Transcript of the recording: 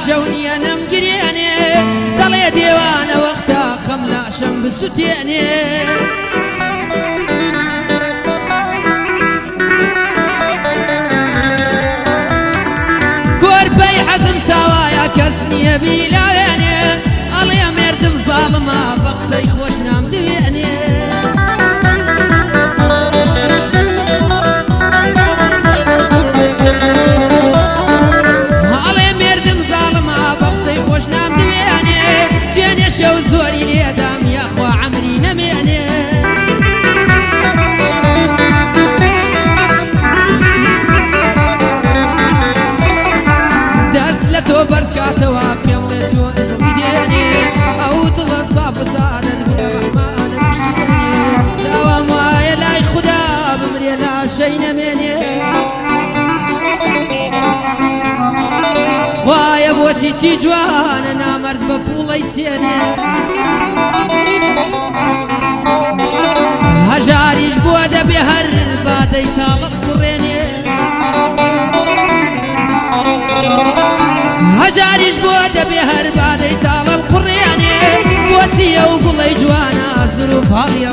شوني أنا مقرياني دلي ديوانا وقتا خملا شم بسوتياني كوربي حزم سوايا كسني بيلاويني الله يا مردم ظالمة بقصي خوش نام دويني تو برسكاتوا بيملتو إديني أو تلصف وسادة بالرحمن مشتيني دوام ويلاي خدا بمري لا شي نميني ويا بوتي تي جوان أنا مرد ببولي سيني هجاري جبودة بهر بادي تال القريني هجاريش بوده بهر بعد طال القرياني بوتي وقلي جوانا ظروف هالي